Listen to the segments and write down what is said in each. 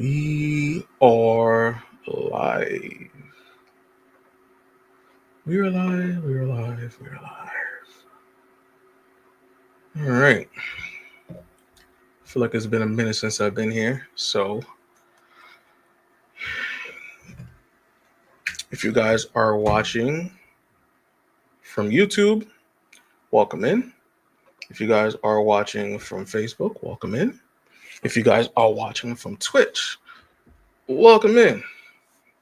We are live. We're alive. We're alive. We're alive. All right. I feel like it's been a minute since I've been here. So, if you guys are watching from YouTube, welcome in. If you guys are watching from Facebook, welcome in. If you guys are watching from Twitch, welcome in.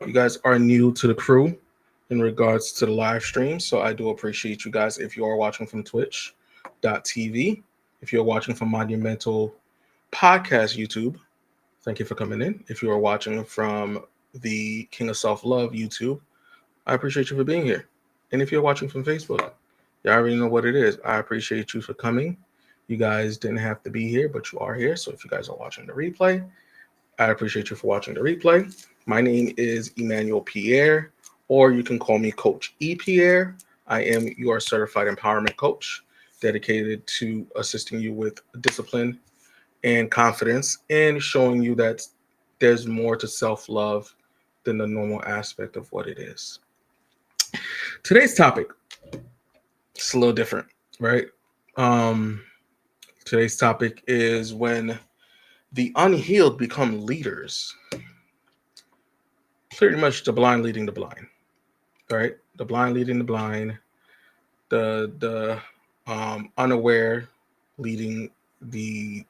You guys are new to the crew in regards to the live stream. So I do appreciate you guys if you are watching from twitch.tv. If you're watching from Monumental Podcast YouTube, thank you for coming in. If you are watching from the King of Self Love YouTube, I appreciate you for being here. And if you're watching from Facebook, you already know what it is. I appreciate you for coming. You guys didn't have to be here, but you are here. So if you guys are watching the replay, I appreciate you for watching the replay. My name is Emmanuel Pierre, or you can call me Coach E. Pierre. I am your certified empowerment coach, dedicated to assisting you with discipline and confidence and showing you that there's more to self-love than the normal aspect of what it is. Today's topic is a little different, right? Um, today's topic is when the unhealed become leaders. Pretty much the blind leading the blind, right? The blind leading the blind, the unaware leading the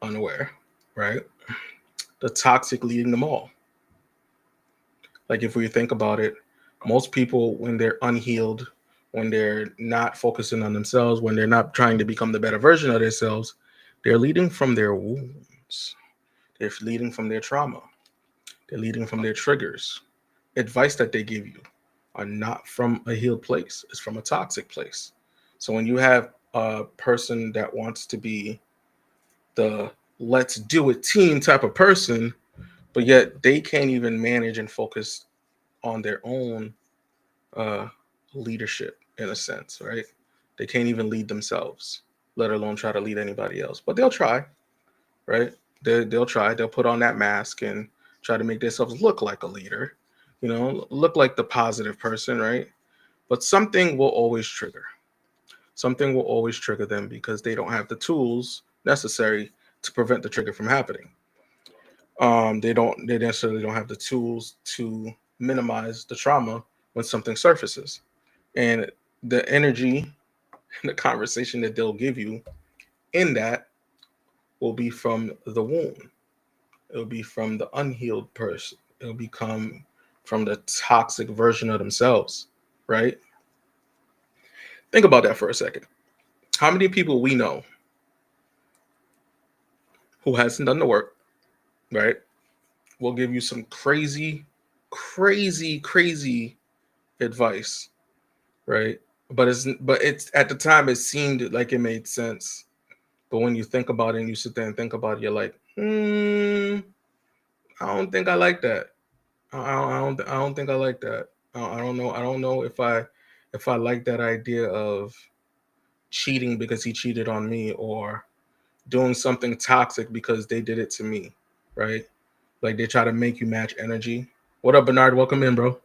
unaware, right? The toxic leading them all. Like if we think about it, most people when they're unhealed, when they're not focusing on themselves, when they're not trying to become the better version of themselves, they're leading from their wounds. They're leading from their trauma. They're leading from their triggers. Advice that they give you are not from a healed place. It's from a toxic place. So when you have a person that wants to be the let's do it team type of person, but yet they can't even manage and focus on their own uh, leadership in a sense, right? They can't even lead themselves, let alone try to lead anybody else. But they'll try, right? They'll try. They'll put on that mask and try to make themselves look like a leader, look like the positive person, right? But something will always trigger. Something will always trigger them because they don't have the tools necessary to prevent the trigger from happening. They necessarily don't have the tools to minimize the trauma when something surfaces. And the energy and the conversation that they'll give you in that will be from the wound. It'll be from the unhealed person. It'll become from the toxic version of themselves, right? Think about that for a second. How many people we know who hasn't done the work, right? Will give you some crazy, crazy, crazy advice, right? But it's at the time it seemed like it made sense. But when you think about it and you sit there and think about it, you're like, I don't think I like that. I don't think I like that. I don't know. I don't know if I like that idea of cheating because he cheated on me or doing something toxic because they did it to me, right? Like they try to make you match energy. What up, Bernard? Welcome in, bro.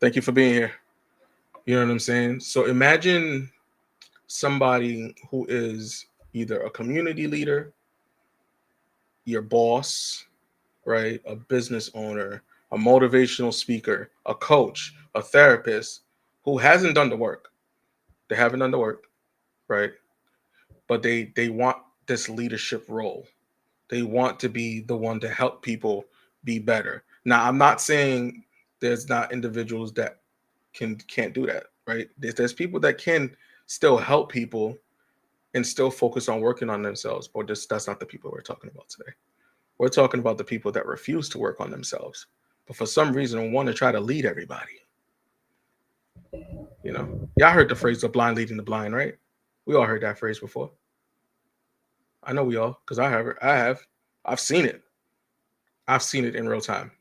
Thank you for being here. You know what I'm saying? So imagine somebody who is either a community leader, your boss, right? A business owner, a motivational speaker, a coach, a therapist who hasn't done the work. They haven't done the work, right? But they want this leadership role. They want to be the one to help people be better. Now, I'm not saying there's not individuals that can't do that, right? There's people that can still help people and still focus on working on themselves, but that's not the people we're talking about today. We're talking about the people that refuse to work on themselves, but for some reason want to try to lead everybody. Y'all heard the phrase "the blind leading the blind," right? We all heard that phrase before. I know we all, because I have it. I have. I've seen it. I've seen it in real time,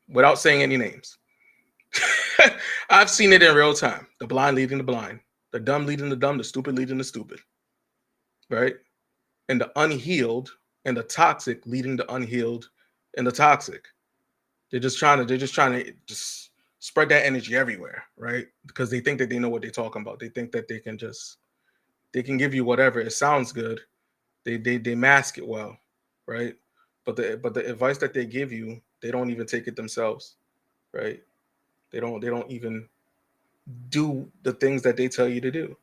without saying any names. I've seen it in real time. The blind leading the blind, the dumb leading the dumb, the stupid leading the stupid, right? And the unhealed and the toxic leading the unhealed and the toxic. They're just trying to just spread that energy everywhere, right? Because they think that they know what they're talking about. They think that they can give you whatever. It sounds good. They mask it well, right? But the advice that they give you, they don't even take it themselves, right? They don't even do the things that they tell you to do.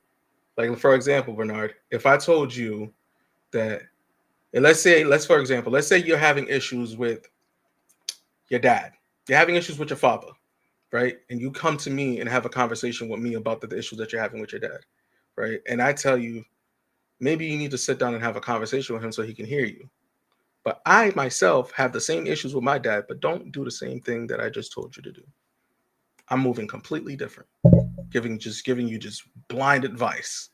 Like for example, Bernard, if I told you that, and let's say you're having issues with your dad, you're having issues with your father, right? And you come to me and have a conversation with me about the issues that you're having with your dad, right? And I tell you, maybe you need to sit down and have a conversation with him so he can hear you. But I myself have the same issues with my dad, but don't do the same thing that I just told you to do. I'm moving completely different, giving you just blind advice.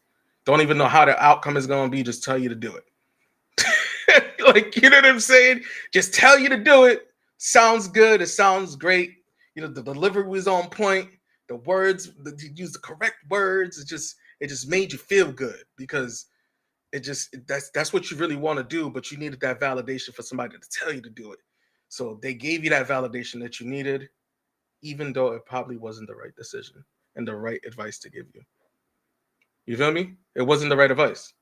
Don't even know how the outcome is going to be. Just tell you to do it. Like, you know what I'm saying? Just tell you to do it. Sounds good. It sounds great. You know, the delivery was on point. The words, you use the correct words. It just made you feel good because that's what you really want to do, but you needed that validation for somebody to tell you to do it. So they gave you that validation that you needed, even though it probably wasn't the right decision and the right advice to give you. You feel me? It wasn't the right advice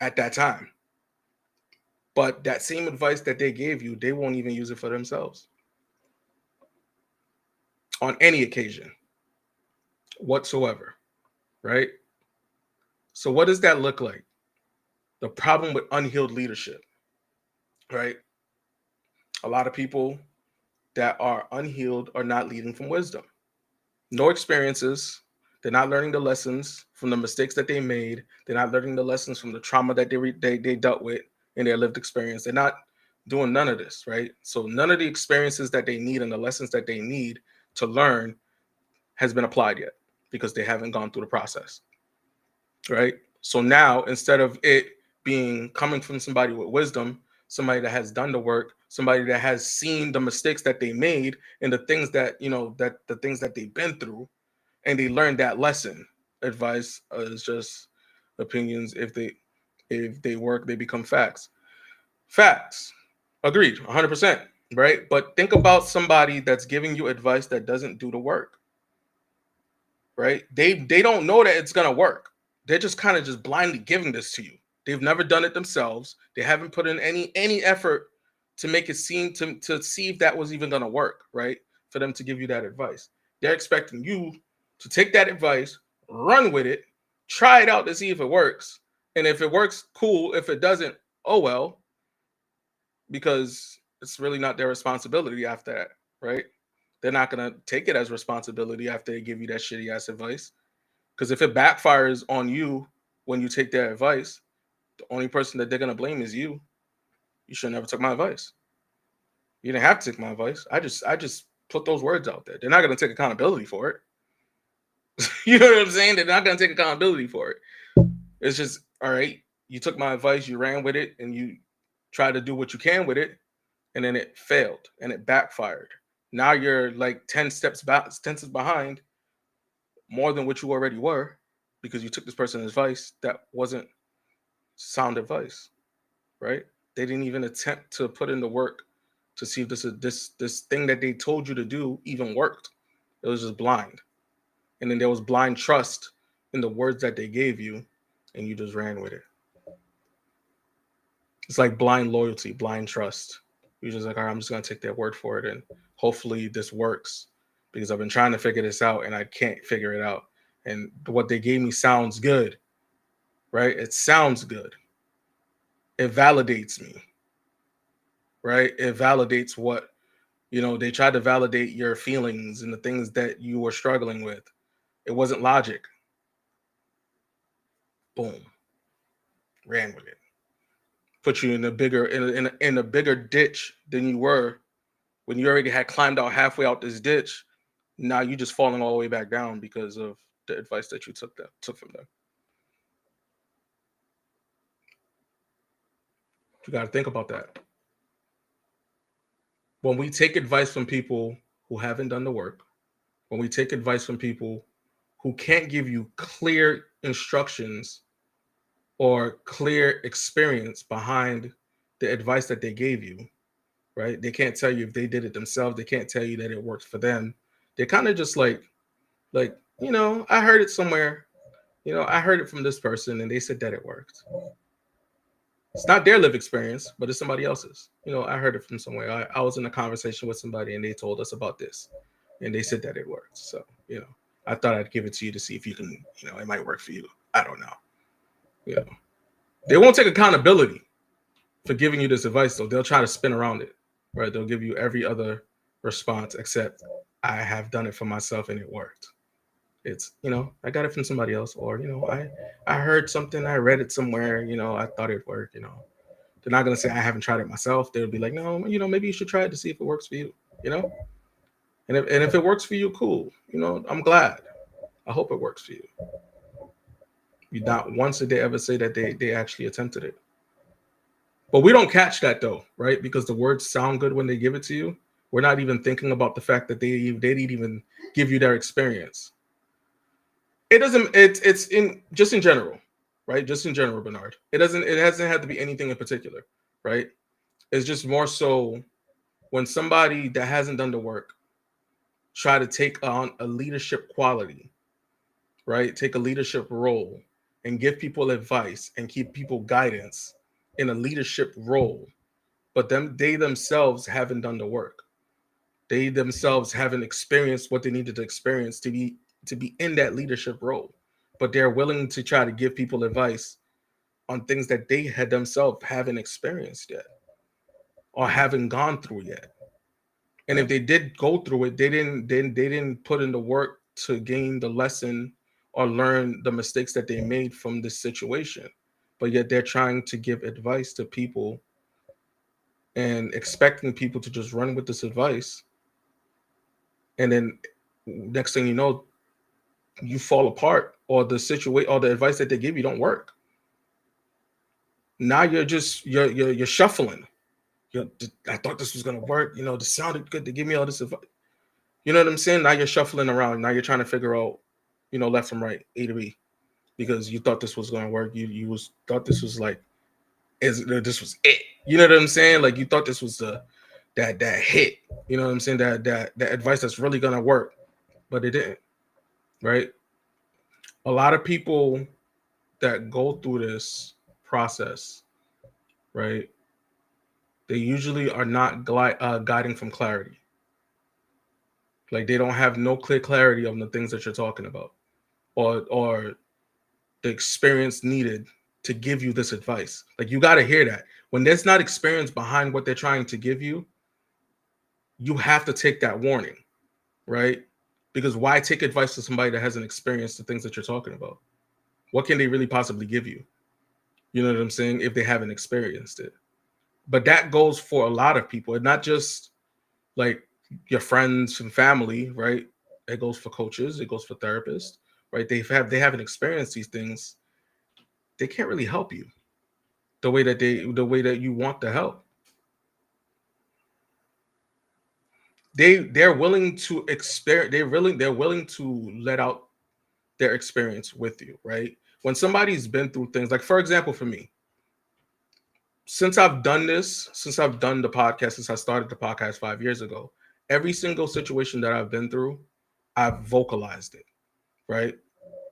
at that time. But that same advice that they gave you, they won't even use it for themselves on any occasion whatsoever, right? So, what does that look like? The problem with unhealed leadership, right? A lot of people that are unhealed are not leading from wisdom. No experiences. They're not learning the lessons from the mistakes that they made. They're not learning the lessons from the trauma that they dealt with in their lived experience. They're not doing none of this, right? So none of the experiences that they need and the lessons that they need to learn has been applied yet because they haven't gone through the process, right? So now instead of it being coming from somebody with wisdom, somebody that has done the work, somebody that has seen the mistakes that they made and the things that, that the things that they've been through, and they learned that lesson. Advice is just opinions. If they work, they become facts. Facts. Agreed, 100%. Right? But think about somebody that's giving you advice that doesn't do the work. Right? They don't know that it's gonna work. They're just kind of just blindly giving this to you. They've never done it themselves. They haven't put in any effort to make it seem to see if that was even gonna work, right? For them to give you that advice. They're expecting you to take that advice, run with it, try it out to see if it works. And if it works, cool. If it doesn't, oh well, because it's really not their responsibility after that, right? They're not gonna take it as responsibility after they give you that shitty ass advice. Because if it backfires on you when you take their advice, the only person that they're gonna blame is you. You should never took my advice. You didn't have to take my advice. I just put those words out there. They're not gonna take accountability for it. You know what I'm saying? They're not gonna take accountability for it. It's just all right. You took my advice, you ran with it, and you tried to do what you can with it, and then it failed and it backfired. Now you're like 10 steps behind, more than what you already were, because you took this person's advice that wasn't sound advice, right? They didn't even attempt to put in the work to see if this thing that they told you to do even worked. It was just blind. And then there was blind trust in the words that they gave you, and you just ran with it. It's like blind loyalty, blind trust. You're just like, all right, I'm just gonna take their word for it, and hopefully this works because I've been trying to figure this out and I can't figure it out. And what they gave me sounds good, right? It sounds good. It validates me, right? It validates what, they tried to validate your feelings and the things that you were struggling with. It wasn't logic. Boom, ran with it. Put you in a bigger ditch than you were when you already had climbed out halfway out this ditch. Now you just falling all the way back down because of the advice that you took from them. You got to think about that. When we take advice from people who haven't done the work, when we take advice from people who can't give you clear instructions or clear experience behind the advice that they gave you, right? They can't tell you if they did it themselves. They can't tell you that it worked for them. They're kind of just like, I heard it somewhere. I heard it from this person and they said that it worked. It's not their lived experience, but it's somebody else's. I heard it from somewhere. I was in a conversation with somebody and they told us about this and they said that it worked. So, I thought I'd give it to you to see if you can, it might work for you. I don't know. You know, they won't take accountability for giving you this advice, though. They'll try to spin around it, right? They'll give you every other response except I have done it for myself and it worked. It's, I got it from somebody else, or, I heard something, I read it somewhere, I thought it worked, They're not gonna say I haven't tried it myself. They'll be like, no, maybe you should try it to see if it works for you, you know? And if it works for you, cool. I'm glad. I hope it works for you. You not once did they ever say that they actually attempted it. But we don't catch that though, right? Because the words sound good when they give it to you. We're not even thinking about the fact that they didn't even give you their experience. It doesn't. It's in just in general, right? Just in general, Bernard. It hasn't had to be anything in particular, right? It's just more so when somebody that hasn't done the work try to take on a leadership quality, right? Take a leadership role and give people advice and keep people guidance in a leadership role, but they themselves haven't done the work. They themselves haven't experienced what they needed to experience to be in that leadership role. But they're willing to try to give people advice on things that they had themselves haven't experienced yet or haven't gone through yet. And if they did go through it, they didn't put in the work to gain the lesson or learn the mistakes that they made from this situation. But yet they're trying to give advice to people and expecting people to just run with this advice. And then next thing you know, you fall apart, or the situation or the advice that they give you don't work. Now you're shuffling. I thought this was gonna work. This sounded good. To give me all this advice. You know what I'm saying? Now you're shuffling around. Now you're trying to figure out, left from right, A to B, because you thought this was gonna work. You was thought this was like, this was it. You know what I'm saying? Like you thought this was that hit. You know what I'm saying? That advice that's really gonna work, but it didn't. Right? A lot of people that go through this process, right? They usually are not guiding from clarity. Like they don't have no clear clarity on the things that you're talking about, or the experience needed to give you this advice. Like you got to hear that when there's not experience behind what they're trying to give you, you have to take that warning, right? Because why take advice to somebody that hasn't experienced the things that you're talking about? What can they really possibly give you? You know what I'm saying? If they haven't experienced it. But that goes for a lot of people, and not just like your friends and family, right? It goes for coaches, it goes for therapists, right? They haven't experienced these things. They can't really help you the way that you want the help. They're willing to they're willing to let out their experience with you, right? When somebody's been through things, like for example, for me, since I've done the podcast, since I started the podcast 5 years ago, every single situation that I've been through, I've vocalized it, right?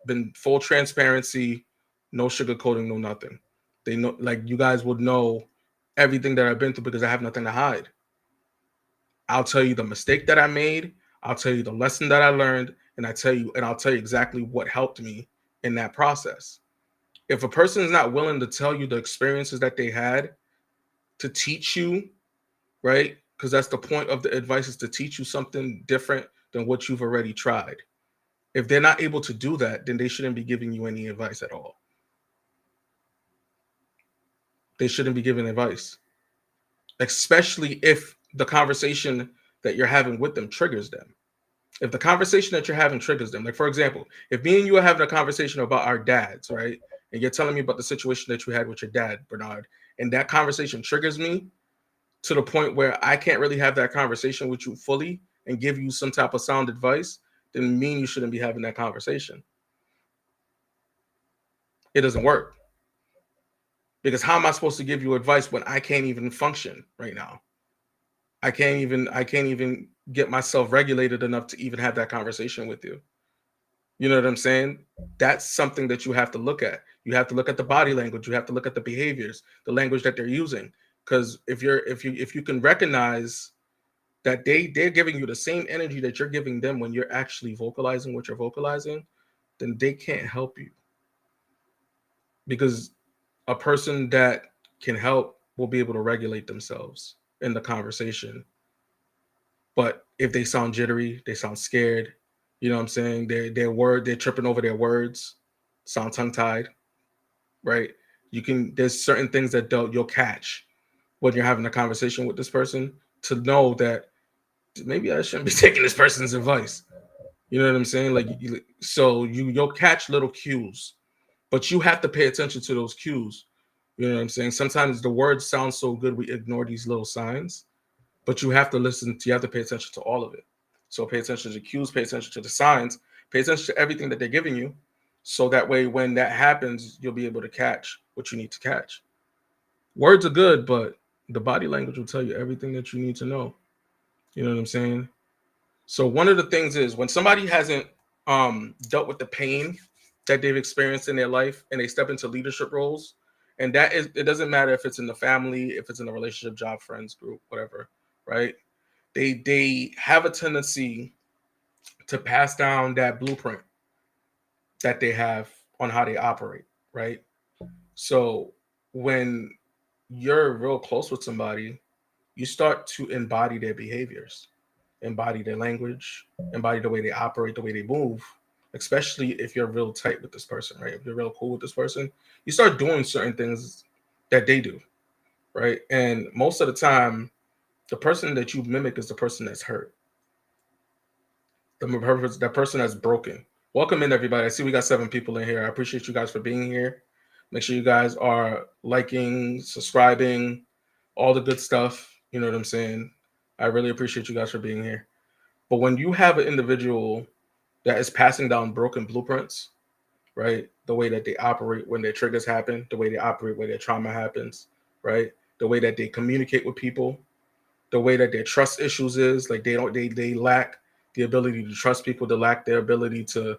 Been full transparency, no sugarcoating, no nothing. They know, like you guys would know everything that I've been through because I have nothing to hide. I'll tell you the mistake that I made. I'll tell you the lesson that I learned, and I'll tell you exactly what helped me in that process. If a person is not willing to tell you the experiences that they had to teach you, right? Because that's the point of the advice, is to teach you something different than what you've already tried. If they're not able to do that, then they shouldn't be giving you any advice at all. They shouldn't be giving advice, especially if the conversation that you're having with them triggers them. If the conversation that you're having triggers them, like for example, if me and you are having a conversation about our dads, right? And you're telling me about the situation that you had with your dad, Bernard, and that conversation triggers me to the point where I can't really have that conversation with you fully and give you some type of sound advice, then me and you shouldn't be having that conversation. It doesn't work. Because how am I supposed to give you advice when I can't even function right now? I can't even get myself regulated enough to even have that conversation with you. You know what I'm saying? That's something that you have to look at. You have to look at the body language. You have to look at the behaviors, the language that they're using. Because if you can recognize that they're giving you the same energy that you're giving them when you're actually vocalizing what you're vocalizing, then they can't help you. Because a person that can help will be able to regulate themselves in the conversation. But if they sound jittery, they sound scared, you know what I'm saying? They're tripping over their words, sound tongue tied, right? There's certain things that you'll catch when you're having a conversation with this person to know that maybe I shouldn't be taking this person's advice. You know what I'm saying? So you'll catch little cues, but you have to pay attention to those cues. You know what I'm saying? Sometimes the words sound so good we ignore these little signs, but you have to pay attention to all of it. So pay attention to the cues, pay attention to the signs, pay attention to everything that they're giving you. So that way when that happens, you'll be able to catch what you need to catch. Words are good, but the body language will tell you everything that you need to know. You know what I'm saying? So one of the things is when somebody hasn't dealt with the pain that they've experienced in their life and they step into leadership roles, and that is it doesn't matter if it's in the family, if it's in a relationship, job, friends, group, whatever, right? They have a tendency to pass down that blueprint that they have on how they operate, right? So when you're real close with somebody, you start to embody their behaviors, embody their language, embody the way they operate, the way they move, especially if you're real tight with this person, right? If you're real cool with this person, you start doing certain things that they do, right? And most of the time, the person that you mimic is the person that's hurt, the person that's broken. Welcome in, everybody. I see we got 7 people in here. I appreciate you guys for being here. Make sure you guys are liking, subscribing, all the good stuff. You know what I'm saying? I really appreciate you guys for being here. But when you have an individual that is passing down broken blueprints, right? The way that they operate when their triggers happen, the way they operate when their trauma happens, right? The way that they communicate with people, the way that their trust issues is like they lack the ability to trust people, they lack their ability to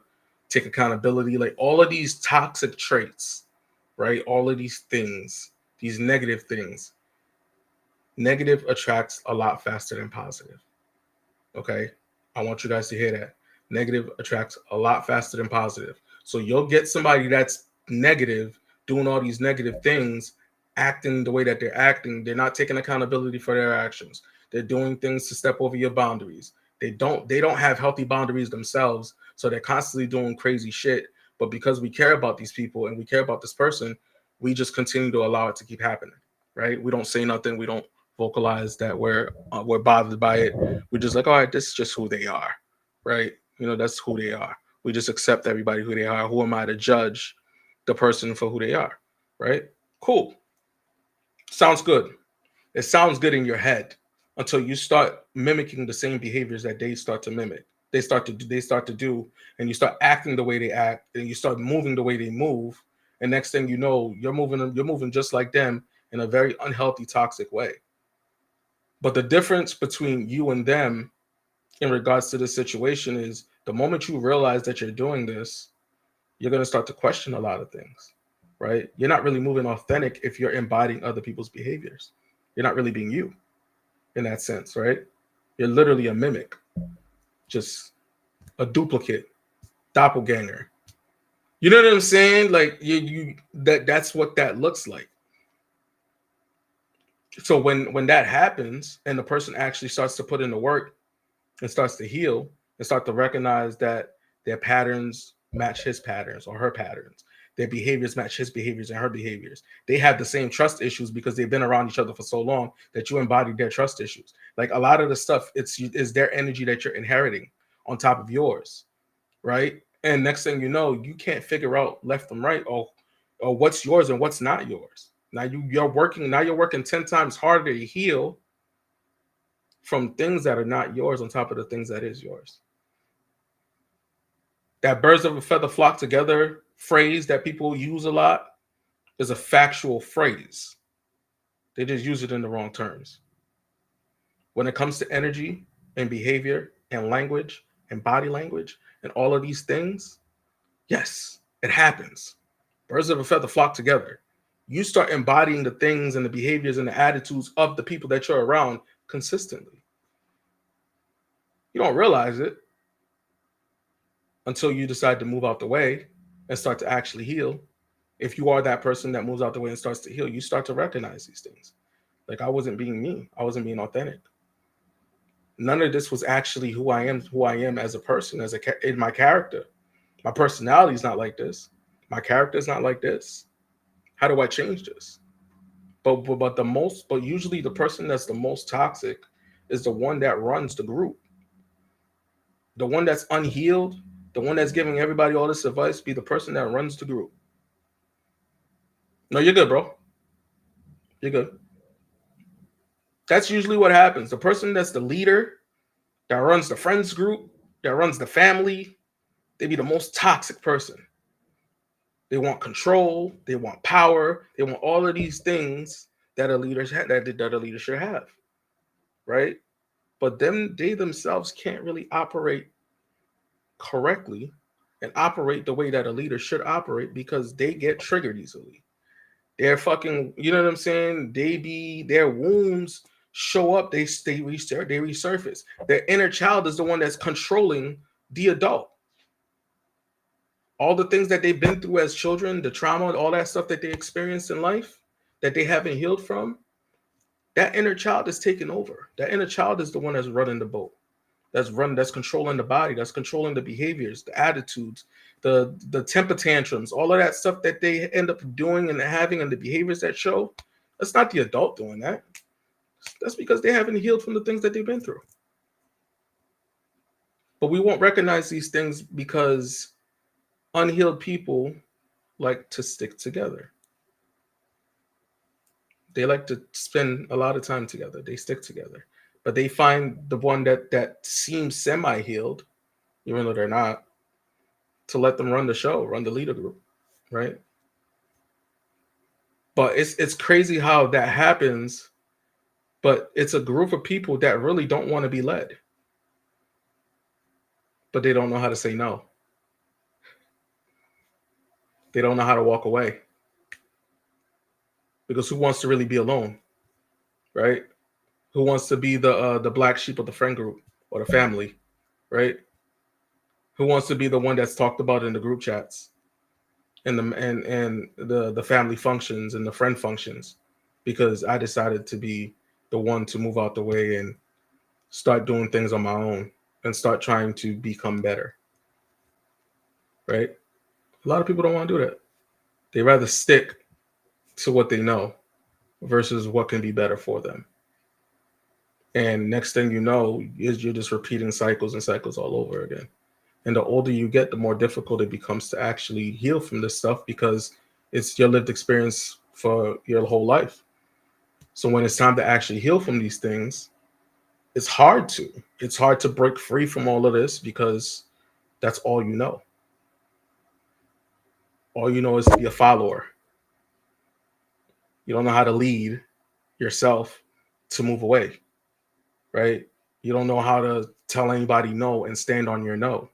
take accountability, like all of these toxic traits, right? All of these things, these negative things, negative attracts a lot faster than positive. Okay. I want you guys to hear that. Negative attracts a lot faster than positive. So you'll get somebody that's negative, doing all these negative things, acting the way that they're acting. They're not taking accountability for their actions. They're doing things to step over your boundaries. They don't have healthy boundaries themselves. So they're constantly doing crazy shit. But because we care about these people and we care about this person, we just continue to allow it to keep happening. Right? We don't say nothing. We don't vocalize that we're bothered by it. We're just like, all right, this is just who they are, right? You know, that's who they are. We just accept everybody who they are. Who am I to judge the person for who they are, right? Cool. Sounds good. It sounds good in your head until you start mimicking the same behaviors that they start to mimic. They start to do, and you start acting the way they act, and you start moving the way they move. And next thing you know, you're moving just like them in a very unhealthy, toxic way. But the difference between you and them in regards to this situation is the moment you realize that you're doing this, you're going to start to question a lot of things, right? You're not really moving authentic if you're embodying other people's behaviors. You're not really being you in that sense, right? You're literally a mimic, just a duplicate, doppelganger. You know what I'm saying? Like that's what that looks like. So when that happens and the person actually starts to put in the work and starts to heal and start to recognize that their patterns match his patterns or her patterns. Their behaviors match his behaviors and her behaviors. They have the same trust issues because they've been around each other for so long that you embody their trust issues. Like a lot of the stuff, is their energy that you're inheriting on top of yours, right? And next thing you know, you can't figure out left and right or what's yours and what's not yours. Now you're working 10 times harder to heal from things that are not yours on top of the things that is yours. That birds of a feather flock together phrase that people use a lot, is a factual phrase. They just use it in the wrong terms. When it comes to energy and behavior and language and body language and all of these things, yes, it happens. Birds of a feather flock together. You start embodying the things and the behaviors and the attitudes of the people that you're around consistently. You don't realize it until you decide to move out the way and start to actually heal. If you are that person that moves out the way and starts to heal, you start to recognize these things. Like, I wasn't being me. I wasn't being authentic. None of this was actually who I am as a person, in my character. My personality is not like this. My character is not like this. How do I change this? But usually the person that's the most toxic is the one that runs the group. The one that's unhealed, the one that's giving everybody all this advice, be the person that runs the group. No, you're good, bro. You're good. That's usually what happens. The person that's the leader, that runs the friends group, that runs the family, they be the most toxic person. They want control, they want power, they want all of these things that a leader that a leader should have, right? But they themselves can't really operate correctly and operate the way that a leader should operate because they get triggered easily. They're fucking, you know what I'm saying? Their wounds show up, they resurface. Their inner child is the one that's controlling the adult. All the things that they've been through as children, the trauma, all that stuff that they experienced in life that they haven't healed from, that inner child is taking over. That inner child is the one that's running the boat. That's controlling the body, that's controlling the behaviors, the attitudes, the temper tantrums, all of that stuff that they end up doing and having, and the behaviors that show. That's not the adult doing that. That's because they haven't healed from the things that they've been through. But we won't recognize these things because unhealed people like to stick together. They like to spend a lot of time together. They stick together. But they find the one that seems semi-healed, even though they're not, to let them run the show, run the leader group, right? But it's crazy how that happens. But it's a group of people that really don't want to be led, but they don't know how to say no. They don't know how to walk away because who wants to really be alone, right? Who wants to be the black sheep of the friend group or the family, right? Who wants to be the one that's talked about in the group chats and the family functions and the friend functions? Because I decided to be the one to move out the way and start doing things on my own and start trying to become better, right? A lot of people don't want to do that. They rather stick to what they know versus what can be better for them. And next thing you know, is you're just repeating cycles and cycles all over again. And the older you get, the more difficult it becomes to actually heal from this stuff because it's your lived experience for your whole life. So when it's time to actually heal from these things, it's hard to. It's hard to break free from all of this because that's all you know. All you know is to be a follower. You don't know how to lead yourself to move away, right? You don't know how to tell anybody no and stand on your no.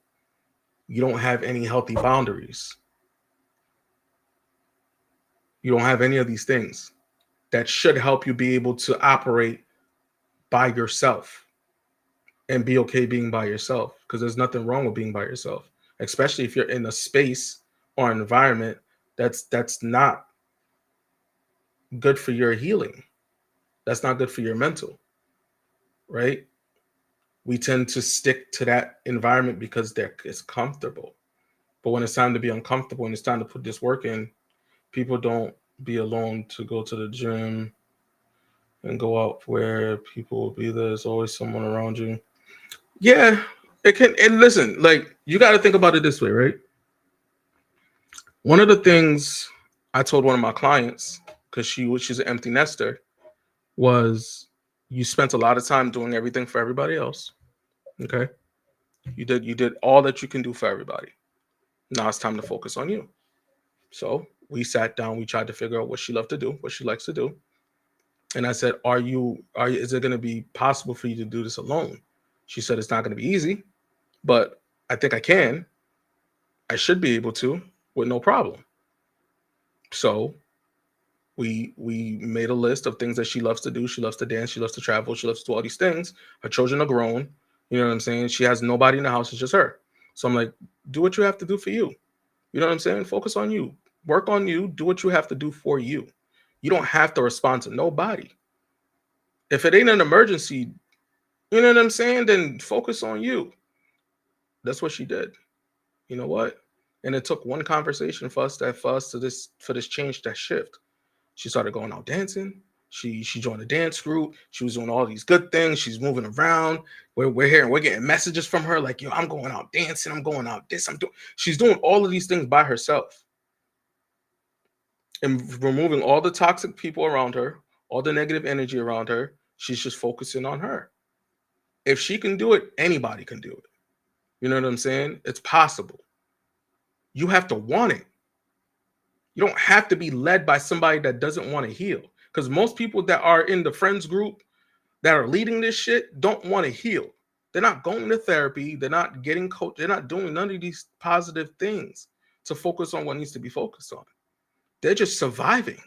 You don't have any healthy boundaries. You don't have any of these things that should help you be able to operate by yourself and be okay being by yourself, because there's nothing wrong with being by yourself, especially if you're in a space or an environment that's not good for your healing. That's not good for your mental, right? We tend to stick to that environment because it's comfortable. But when it's time to be uncomfortable and it's time to put this work in, people don't be alone to go to the gym and go out where people will be there. There's always someone around you. Yeah, it can. And listen, like, you got to think about it this way, right? One of the things I told one of my clients, because she's an empty nester, was you spent a lot of time doing everything for everybody else. Okay, you did all that you can do for everybody. Now it's time to focus on you. So We sat down, we tried to figure out what she loved to do, what she likes to do. And I said, is it going to be possible for you to do this alone? She said, it's not going to be easy, but I think I can. I should be able to with no problem. So we made a list of things that she loves to do. She loves to dance. She loves to travel. She loves to do all these things. Her children are grown. You know what I'm saying? She has nobody in the house. It's just her. So I'm like, do what you have to do for you. You know what I'm saying? Focus on you. Work on you. Do what you have to do for you. You don't have to respond to nobody. If it ain't an emergency, you know what I'm saying? Then focus on you. That's what she did. You know what? And it took one conversation for this change, that shift. She started going out dancing. She joined a dance group. She was doing all these good things. She's moving around. We're getting messages from her like, yo, I'm going out dancing. I'm going out this. She's doing all of these things by herself and removing all the toxic people around her, all the negative energy around her. She's just focusing on her. If she can do it, anybody can do it. You know what I'm saying? It's possible. You have to want it. You don't have to be led by somebody that doesn't want to heal. Because most people that are in the friends group that are leading this shit don't want to heal. They're not going to therapy. They're not getting coached. They're not doing none of these positive things to focus on what needs to be focused on. They're just surviving.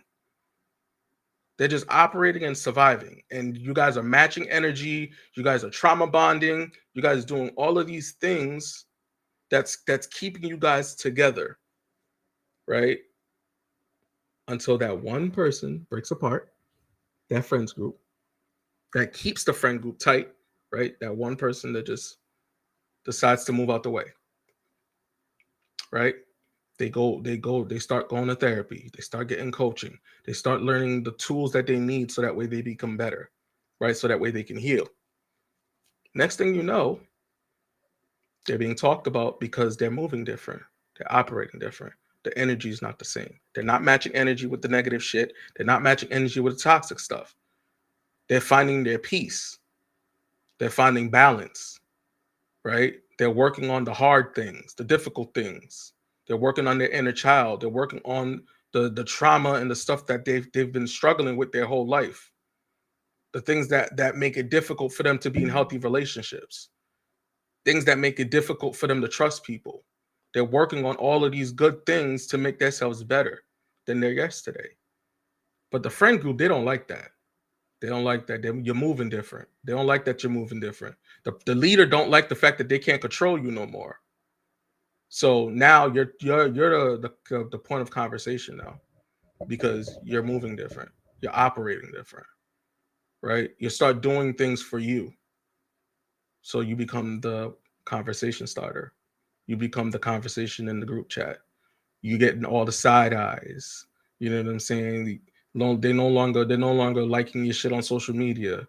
They're just operating and surviving. And you guys are matching energy. You guys are trauma bonding. You guys are doing all of these things that's keeping you guys together, right? Until that one person breaks apart, that friends group, that keeps the friend group tight, right? That one person that just decides to move out the way, right? They start going to therapy, they start getting coaching, they start learning the tools that they need so that way they become better, right? So that way they can heal. Next thing you know, they're being talked about because they're moving different, they're operating different. The energy is not the same. They're not matching energy with the negative shit. They're not matching energy with the toxic stuff. They're finding their peace. They're finding balance, right? They're working on the hard things, the difficult things. They're working on their inner child. They're working on the trauma and the stuff that they've been struggling with their whole life. The things that make it difficult for them to be in healthy relationships. Things that make it difficult for them to trust people. They're working on all of these good things to make themselves better than they're yesterday. But the friend group, they don't like that. They don't like that. You're moving different. They don't like that you're moving different. The leader don't like the fact that they can't control you no more. So now you're the point of conversation now because you're moving different. You're operating different, right? You start doing things for you. So you become the conversation starter. You become the conversation in the group chat. You getting all the side eyes. You know what I'm saying? They're no longer liking your shit on social media.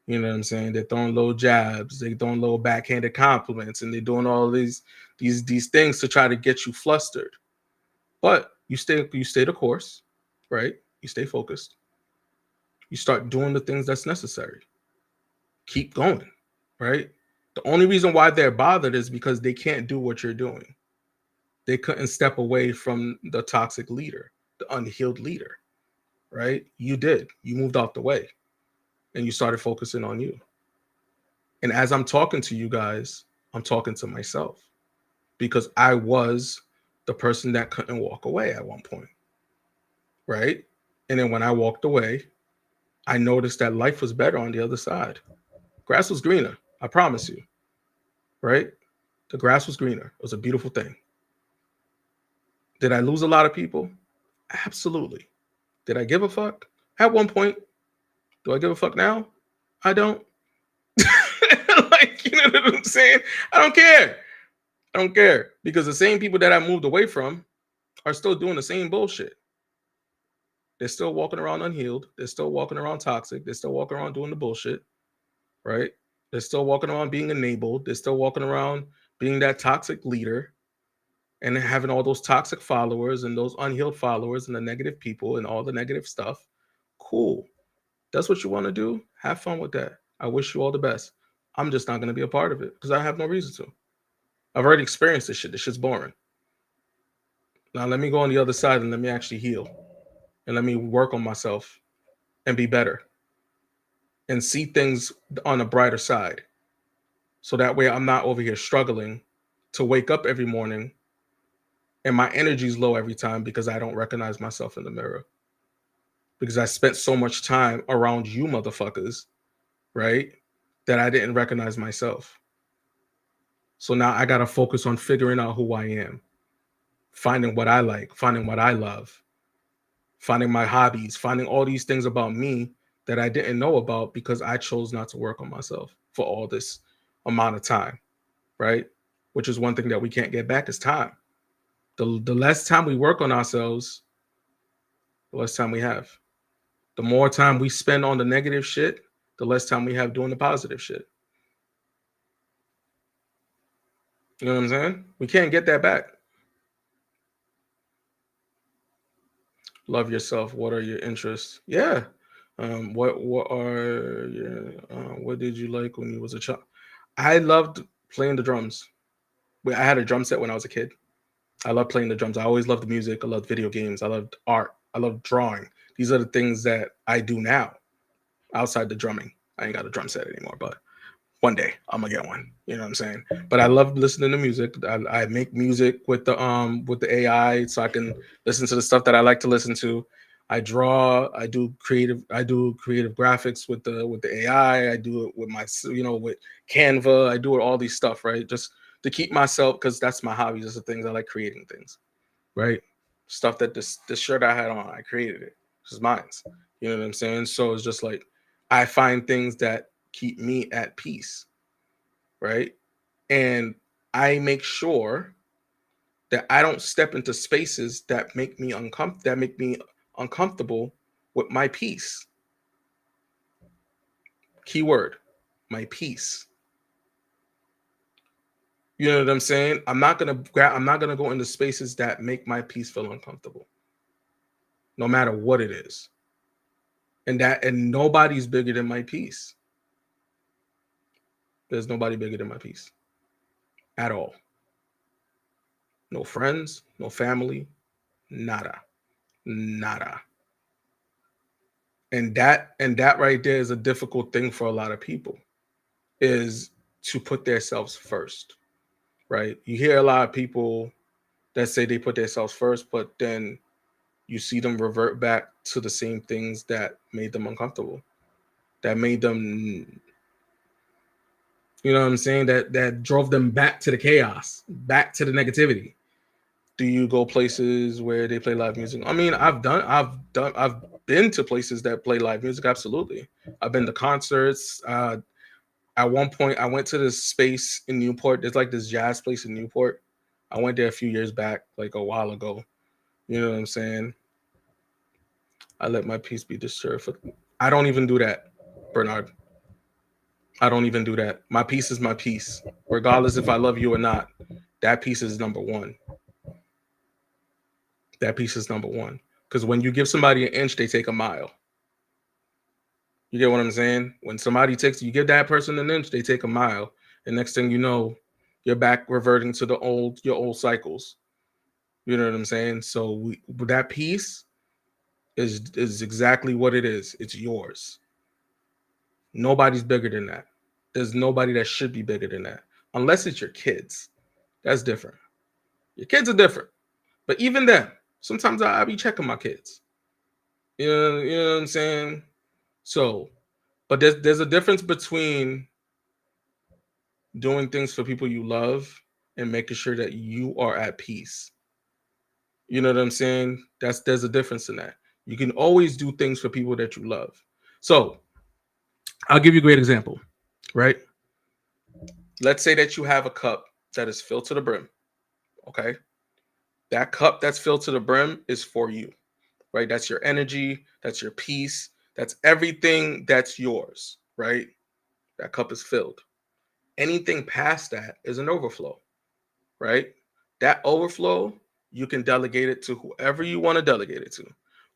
You know what I'm saying? They're throwing little jabs, they throwing little backhanded compliments, and they're doing all these things to try to get you flustered. But you stay the course, right? You stay focused. You start doing the things that's necessary. Keep going, right? The only reason why they're bothered is because they can't do what you're doing. They couldn't step away from the toxic leader, the unhealed leader, right? You did. You moved out the way and you started focusing on you. And as I'm talking to you guys, I'm talking to myself because I was the person that couldn't walk away at one point, right? And then when I walked away, I noticed that life was better on the other side. Grass was greener, I promise you, right? The grass was greener. It was a beautiful thing. Did I lose a lot of people? Absolutely. Did I give a fuck? At one point. Do I give a fuck now? I don't. Like, you know what I'm saying? I don't care. I don't care because the same people that I moved away from are still doing the same bullshit. They're still walking around unhealed. They're still walking around toxic. They're still walking around doing the bullshit, right? They're still walking around being enabled. They're still walking around being that toxic leader and having all those toxic followers and those unhealed followers and the negative people and all the negative stuff. Cool. That's what you want to do. Have fun with that. I wish you all the best. I'm just not going to be a part of it because I have no reason to. I've already experienced this shit. This shit's boring. Now let me go on the other side and let me actually heal and let me work on myself and be better and see things on a brighter side. So that way I'm not over here struggling to wake up every morning and my energy's low every time because I don't recognize myself in the mirror. Because I spent so much time around you motherfuckers, right? That I didn't recognize myself. So now I got to focus on figuring out who I am, finding what I like, finding what I love, finding my hobbies, finding all these things about me that I didn't know about because I chose not to work on myself for all this amount of time, right? Which is one thing that we can't get back is time. The less time we work on ourselves, the less time we have. The more time we spend on the negative shit, the less time we have doing the positive shit. You know what I'm saying? We can't get that back. Love yourself. What are your interests? Yeah. What did you like when you was a child? I loved playing the drums. I had a drum set when I was a kid. I love playing the drums. I always loved the music. I loved video games. I loved art. I loved drawing. These are the things that I do now outside the drumming. I ain't got a drum set anymore, but one day I'm gonna get one. You know what I'm saying? But I love listening to music. I make music with the AI so I can listen to the stuff that I like to listen to. I draw. I do creative graphics with the AI. I do it with my with Canva. I do it all these stuff right just to keep myself because that's my hobby. Just the things I like creating things right. Stuff that this shirt I had on I created it. This is mine. You know what I'm saying? So it's just like I find things that keep me at peace right? And I make sure that I don't step into spaces that make me uncomfortable with my peace. Keyword, my peace. You know what I'm saying? I'm not gonna go into spaces that make my peace feel uncomfortable, no matter what it is. And nobody's bigger than my peace. There's nobody bigger than my peace at all. No friends, no family, nada, nada. And that right there is a difficult thing for a lot of people is to put themselves first, right? You hear a lot of people that say they put themselves first, but then you see them revert back to the same things that made them uncomfortable, that made them, you know what I'm saying, that drove them back to the chaos, back to the negativity. Do you go places where they play live music? I mean, I've been to places that play live music. Absolutely, I've been to concerts. At one point, I went to this space in Newport. There's like this jazz place in Newport. I went there a few years back, like a while ago. You know what I'm saying? I let my peace be disturbed. I don't even do that, Bernard. I don't even do that. My peace is my peace, regardless if I love you or not. That piece is number one. That piece is number one. Because when you give somebody an inch, they take a mile. You get what I'm saying? When somebody takes, you give that person an inch, they take a mile. And next thing you know, you're back reverting to your old cycles. You know what I'm saying? So that piece is exactly what it is. It's yours. Nobody's bigger than that. There's nobody that should be bigger than that, unless it's your kids. That's different. Your kids are different, but even then, sometimes I be checking my kids. You know what I'm saying? So, but there's a difference between doing things for people you love and making sure that you are at peace. You know what I'm saying? There's a difference in that. You can always do things for people that you love. So I'll give you a great example, right? Let's say that you have a cup that is filled to the brim. Okay. That cup that's filled to the brim is for you, right? That's your energy, that's your peace, that's everything that's yours, right? That cup is filled. Anything past that is an overflow, right? That overflow, you can delegate it to whoever you want to delegate it to,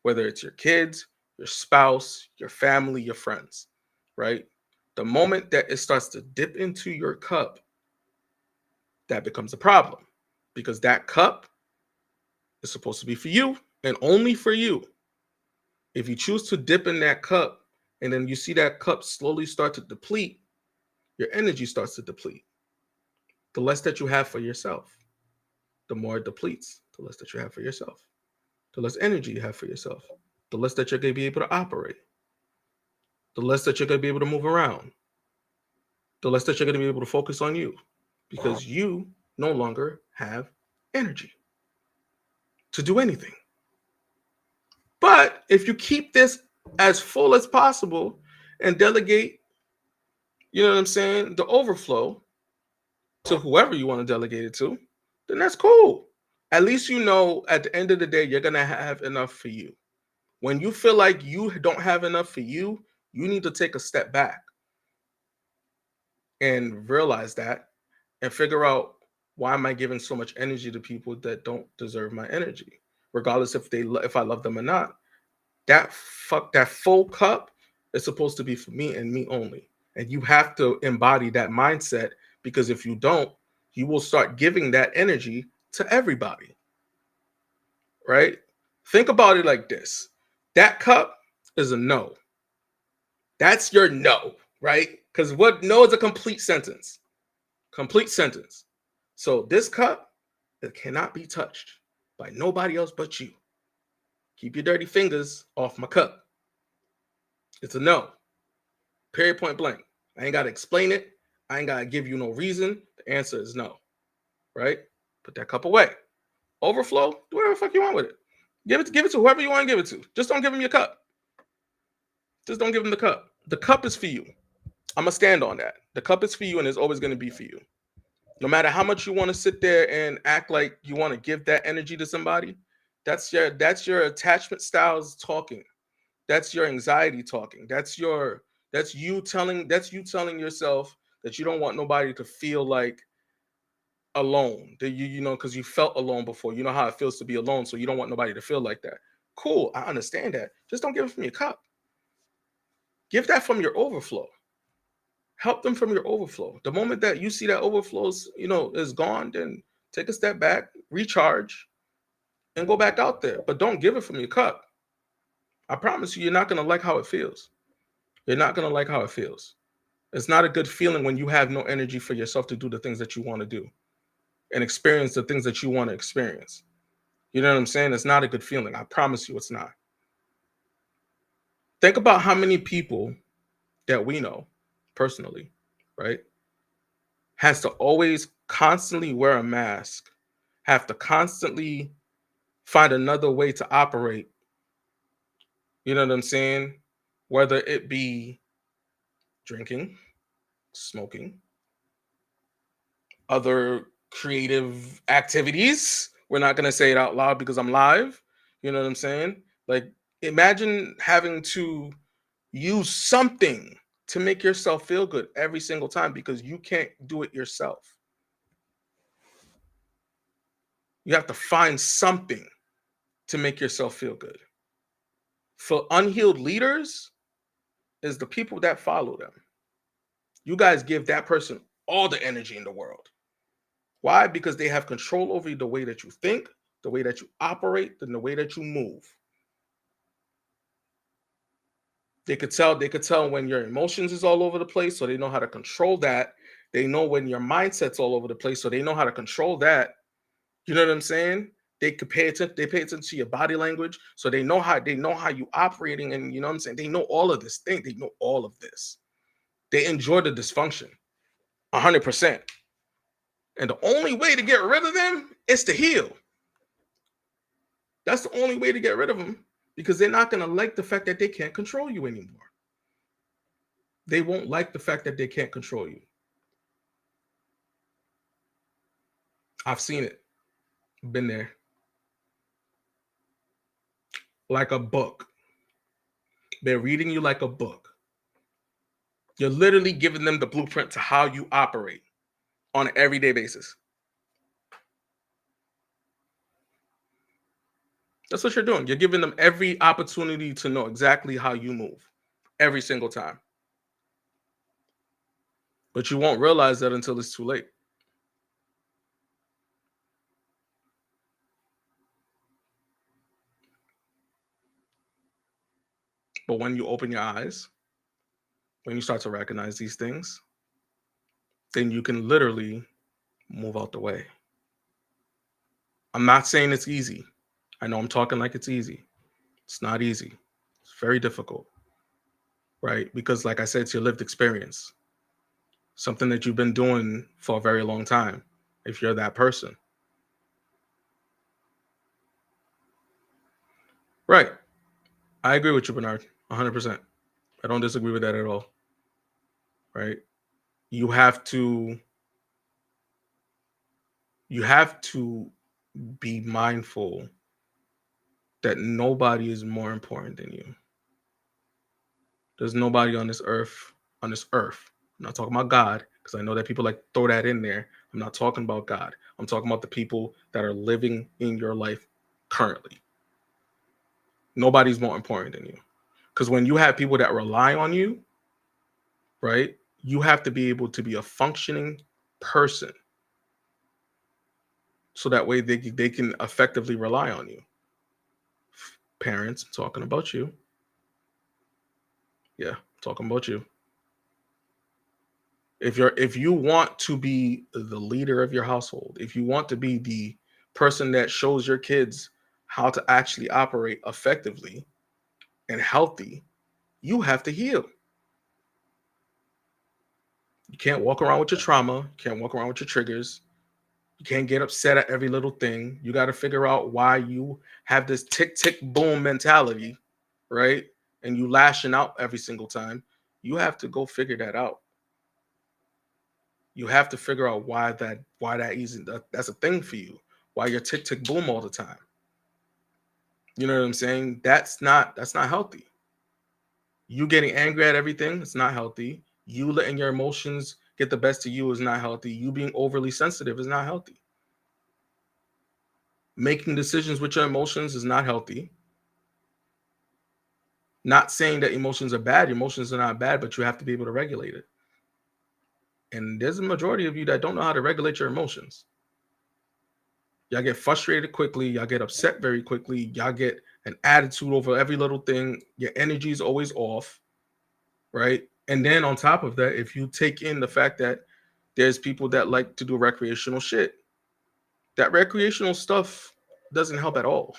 whether it's your kids, your spouse, your family, your friends, right? The moment that it starts to dip into your cup, that becomes a problem because that cup It's supposed to be for you and only for you. If you choose to dip in that cup and then you see that cup slowly start to deplete, your energy starts to deplete. The less that you have for yourself, the more it depletes. The less that you have for yourself, the less energy you have for yourself, the less that you're going to be able to operate, the less that you're going to be able to move around, the less that you're going to be able to focus on you because you no longer have energy to do anything. But if you keep this as full as possible and delegate, you know what I'm saying, the overflow to whoever you want to delegate it to, then that's cool. At least you know at the end of the day, you're going to have enough for you. When you feel like you don't have enough for you, you need to take a step back and realize that and figure out, why am I giving so much energy to people that don't deserve my energy, regardless if I love them or not. That full cup is supposed to be for me and me only. And you have to embody that mindset, because if you don't, you will start giving that energy to everybody. Right? Think about it like this. That cup is a no. That's your no, right? Because what no is a complete sentence. Complete sentence. So this cup, it cannot be touched by nobody else but you. Keep your dirty fingers off my cup. It's a no. Period, point blank. I ain't got to explain it. I ain't got to give you no reason. The answer is no. Right? Put that cup away. Overflow, do whatever the fuck you want with it. Give it to whoever you want to give it to. Just don't give them your cup. Just don't give them the cup. The cup is for you. I'm gonna stand on that. The cup is for you, and it's always gonna be for you. No matter how much you want to sit there and act like you want to give that energy to somebody, that's your attachment styles talking. That's your anxiety talking. That's you telling yourself that you don't want nobody to feel like alone. That because you felt alone before. You know how it feels to be alone, so you don't want nobody to feel like that. Cool, I understand that. Just don't give it from your cup. Give that from your overflow. Help them from your overflow. The moment that you see that is gone, then take a step back, recharge, and go back out there. But don't give it from your cup. I promise you, you're not going to like how it feels. You're not going to like how it feels. It's not a good feeling when you have no energy for yourself to do the things that you want to do and experience the things that you want to experience. You know what I'm saying? It's not a good feeling. I promise you it's not. Think about how many people that we know personally, right, has to always constantly wear a mask, have to constantly find another way to operate. You know what I'm saying? Whether it be drinking, smoking, other creative activities. We're not going to say it out loud because I'm live. You know what I'm saying? Like, imagine having to use something to make yourself feel good every single time because you can't do it yourself. You have to find something to make yourself feel good. For unhealed leaders, is the people that follow them. You guys give that person all the energy in the world. Why? Because they have control over the way that you think, the way that you operate, and the way that you move. They could tell when your emotions is all over the place, so they know how to control that. They know when your mindset's all over the place, so they know how to control that. You know what I'm saying? They pay attention to your body language, so they know how you operating, and you know what I'm saying? They know all of this thing. They know all of this. They enjoy the dysfunction 100%. And the only way to get rid of them is to heal. That's the only way to get rid of them, because they're not going to like the fact that they can't control you anymore. They won't like the fact that they can't control you. I've seen it. Been there. Like a book. They're reading you like a book. You're literally giving them the blueprint to how you operate on an everyday basis. That's what you're doing. You're giving them every opportunity to know exactly how you move every single time. But you won't realize that until it's too late. But when you open your eyes, when you start to recognize these things, then you can literally move out the way. I'm not saying it's easy. I know I'm talking like it's easy. It's not easy. It's very difficult, right? Because, like I said, it's your lived experience, something that you've been doing for a very long time, if you're that person. Right. I agree with you, Bernard, 100%. I don't disagree with that at all, right? You have to you have to be mindful that nobody is more important than you. There's nobody on this earth. I'm not talking about God, because I know that people like to throw that in there. I'm not talking about God. I'm talking about the people that are living in your life currently. Nobody's more important than you. Because when you have people that rely on you, right, you have to be able to be a functioning person so that way they can effectively rely on you. Parents, I'm talking about you. Yeah, I'm talking about you. If you want to be the leader of your household, if you want to be the person that shows your kids how to actually operate effectively and healthy, you have to heal. You can't walk around with your trauma, you can't walk around with your triggers. You can't get upset at every little thing. You got to figure out why you have this tick tick boom mentality, right? And you lashing out every single time. You have to go figure that out. You have to figure out why that isn't that's a thing for you. Why you're tick tick boom all the time. You know what I'm saying? That's not healthy. You getting angry at everything, it's not healthy. You letting your emotions get the best of you is not healthy. You being overly sensitive is not healthy. Making decisions with your emotions is not healthy. Not saying that emotions are bad. Emotions are not bad, but you have to be able to regulate it. And there's a majority of you that don't know how to regulate your emotions. Y'all get frustrated quickly. Y'all get upset very quickly. Y'all get an attitude over every little thing. Your energy is always off, right? And then on top of that, if you take in the fact that there's people that like to do recreational shit, that recreational stuff doesn't help at all.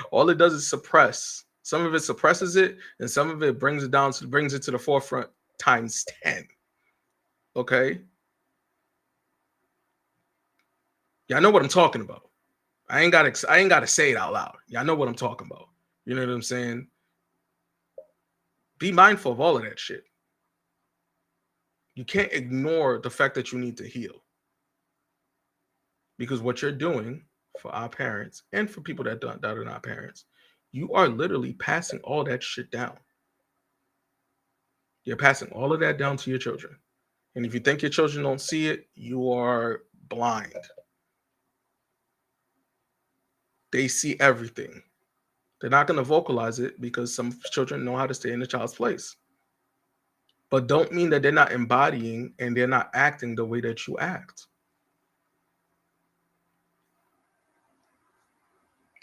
All it does is suppress. Some of it suppresses it, and some of it brings it to the forefront times 10. Okay? Y'all know what I'm talking about. I ain't gotta say it out loud. Y'all know what I'm talking about. You know what I'm saying? Be mindful of all of that shit. You can't ignore the fact that you need to heal. Because what you're doing for our parents and for people that are not parents, you are literally passing all that shit down. You're passing all of that down to your children. And if you think your children don't see it, you are blind. They see everything. They're not going to vocalize it because some children know how to stay in the child's place. But don't mean that they're not embodying and they're not acting the way that you act.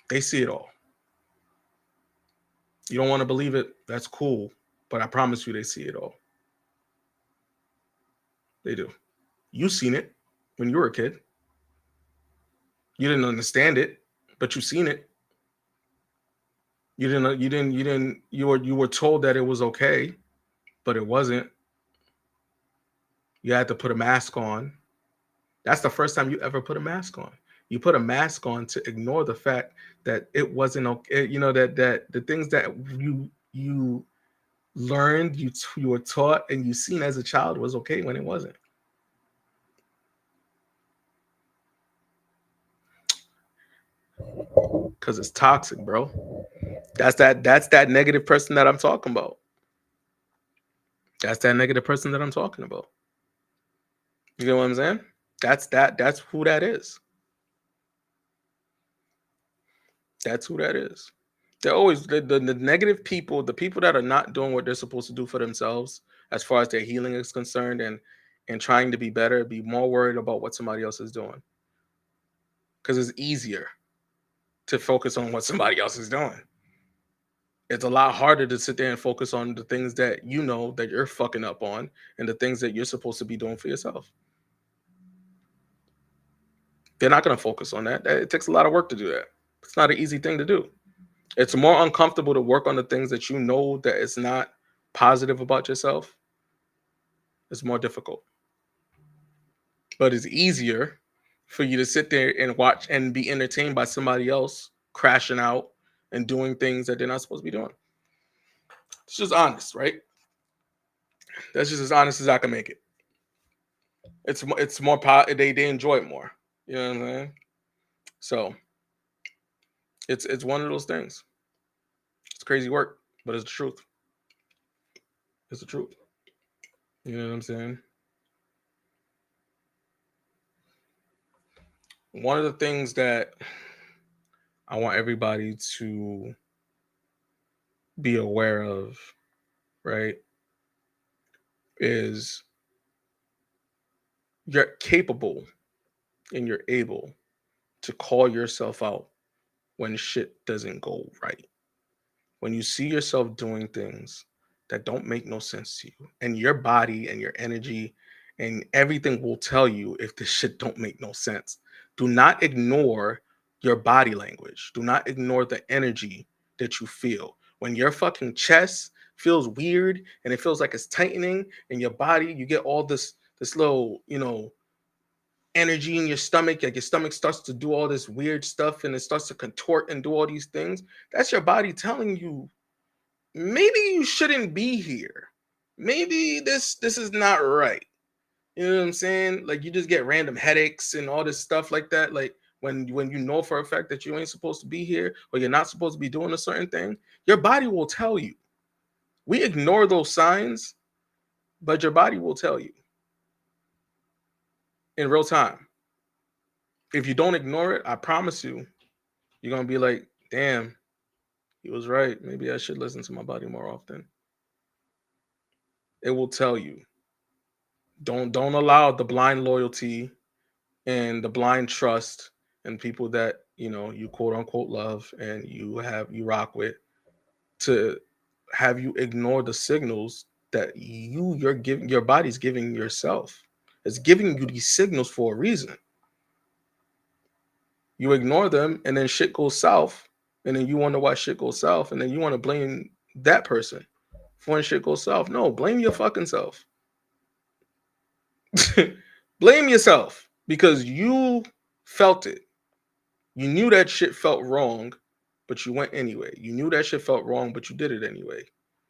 They see it all. You don't want to believe it, that's cool. But I promise you, they see it all. They do. You seen it when you were a kid. You didn't understand it, but you seen it. You were told that it was okay, but it wasn't. You had to put a mask on. That's the first time you ever put a mask on. You put a mask on to ignore the fact that it wasn't okay. You know that the things that you learned, you were taught, and you seen as a child was okay when it wasn't. Because it's toxic, bro. That's that negative person that I'm talking about. That's that negative person that I'm talking about. You know what I'm saying? That's who that is. That's who that is. They're always the negative people, the people that are not doing what they're supposed to do for themselves as far as their healing is concerned and trying to be better, be more worried about what somebody else is doing. Because it's easier to focus on what somebody else is doing. It's a lot harder to sit there and focus on the things that you know that you're fucking up on and the things that you're supposed to be doing for yourself. They're not going to focus on that. It takes a lot of work to do that. It's not an easy thing to do. It's more uncomfortable to work on the things that you know that is not positive about yourself. It's more difficult. But it's easier for you to sit there and watch and be entertained by somebody else crashing out and doing things that they're not supposed to be doing. It's just honest, right? That's just as honest as I can make it. It's more they enjoy it more. You know what I'm saying? So it's one of those things. It's crazy work, but it's the truth. It's the truth. You know what I'm saying? One of the things that I want everybody to be aware of, right, is you're capable and you're able to call yourself out when shit doesn't go right. When you see yourself doing things that don't make no sense to you, and your body and your energy and everything will tell you if this shit don't make no sense. Do not ignore your body language. Do not ignore the energy that you feel. When your fucking chest feels weird and it feels like it's tightening in your body, you get all this little, energy in your stomach, like your stomach starts to do all this weird stuff and it starts to contort and do all these things. That's your body telling you maybe you shouldn't be here. Maybe this is not right. You know what I'm saying? Like you just get random headaches and all this stuff like that. Like when you know for a fact that you ain't supposed to be here or you're not supposed to be doing a certain thing, your body will tell you. We ignore those signs, but your body will tell you in real time. If you don't ignore it, I promise you, you're gonna be like, damn, he was right. Maybe I should listen to my body more often. It will tell you. Don't allow the blind loyalty and the blind trust in people that you quote unquote love and you rock with to have you ignore the signals that your body's giving yourself. It's giving you these signals for a reason. You ignore them and then shit goes south, and then you wonder why shit goes south, and then you want to blame that person for when shit goes south. No, blame your fucking self. Blame yourself because you felt it. You knew that shit felt wrong, but you went anyway. You knew that shit felt wrong, but you did it anyway.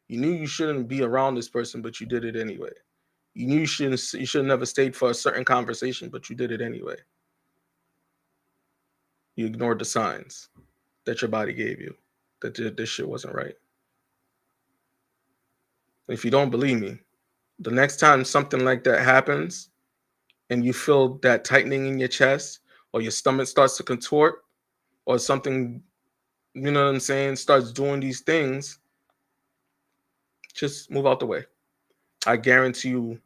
You knew you shouldn't be around this person, but you did it anyway. You knew you should have never stayed for a certain conversation, but you did it anyway. You ignored the signs that your body gave you that this shit wasn't right. If you don't believe me, the next time something like that happens and you feel that tightening in your chest or your stomach starts to contort or something, you know what I'm saying, starts doing these things, just move out the way. I guarantee you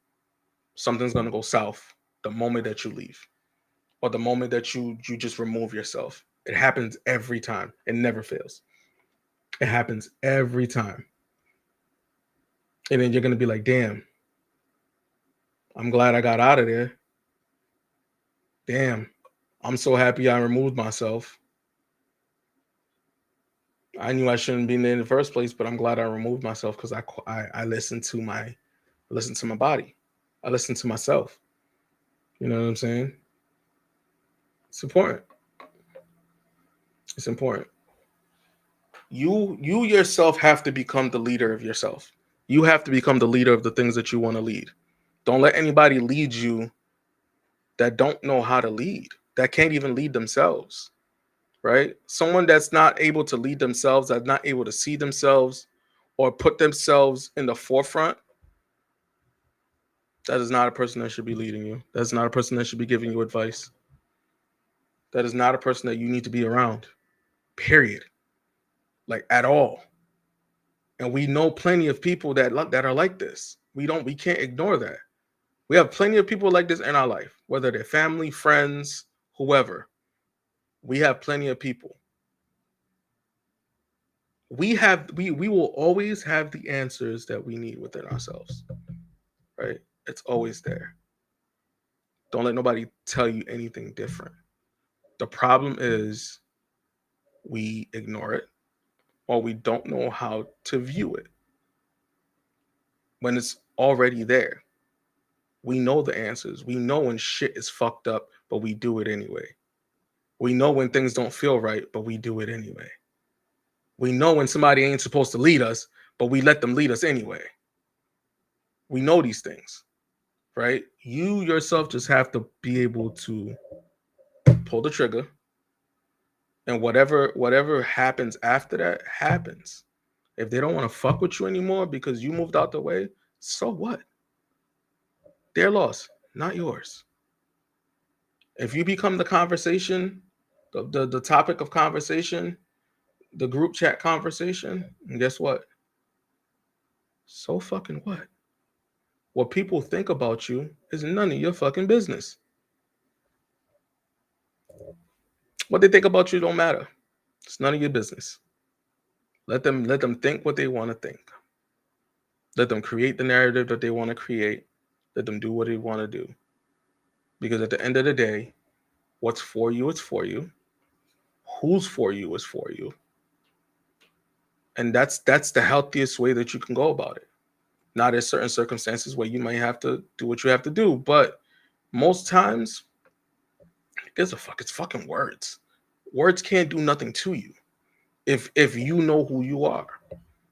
something's going to go south the moment that you leave or the moment that you just remove yourself. It happens every time. It never fails. It happens every time. And then you're going to be like, damn, I'm glad I got out of there. Damn, I'm so happy I removed myself. I knew I shouldn't be there in the first place, but I'm glad I removed myself because I listened to my body. I listened to myself. You know what I'm saying? It's important. It's important. You yourself have to become the leader of yourself. You have to become the leader of the things that you want to lead. Don't let anybody lead you that don't know how to lead, that can't even lead themselves, right? Someone that's not able to lead themselves, that's not able to see themselves or put themselves in the forefront, that is not a person that should be leading you. That's not a person that should be giving you advice. That is not a person that you need to be around, period. Like at all. And we know plenty of people that are like this. We can't ignore that. We have plenty of people like this in our life, whether they're family, friends, whoever. We have plenty of people We will always have the answers that we need within ourselves, right? It's always there. Don't let nobody tell you anything different. The problem is we ignore it, or we don't know how to view it when it's already there. We know the answers. We know when shit is fucked up, but we do it anyway. We know when things don't feel right, but we do it anyway. We know when somebody ain't supposed to lead us, but we let them lead us anyway. We know these things, right? You yourself just have to be able to pull the trigger, and whatever happens after that happens. If they don't want to fuck with you anymore because you moved out the way, so what? Their loss, not yours. If you become the conversation, the topic of conversation, the group chat conversation, and guess what? So fucking what? What people think about you is none of your fucking business. What they think about you don't matter. It's none of your business. Let them think what they want to think. Let them create the narrative that they want to create. Let them do what they want to do. Because at the end of the day, what's for you is for you. Who's for you is for you. And that's the healthiest way that you can go about it. Now there's certain circumstances where you might have to do what you have to do, but most times, gives a fuck. It's fucking words. Words can't do nothing to you. If you know who you are.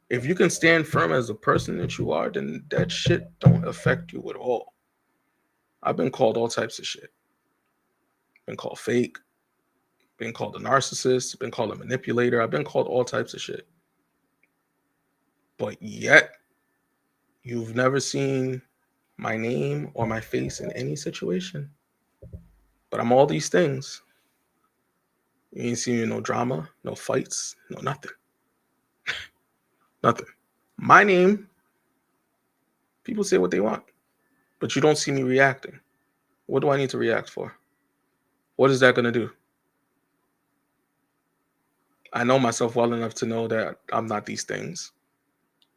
If you can stand firm as a person that you are, then that shit don't affect you at all. I've been called all types of shit. Been called fake, been called a narcissist, been called a manipulator. I've been called all types of shit. But yet, you've never seen my name or my face in any situation. But I'm all these things. You ain't seen no drama, no fights, no nothing. Nothing. My name, people say what they want, but you don't see me reacting. What do I need to react for? What is that going to do? I know myself well enough to know that I'm not these things.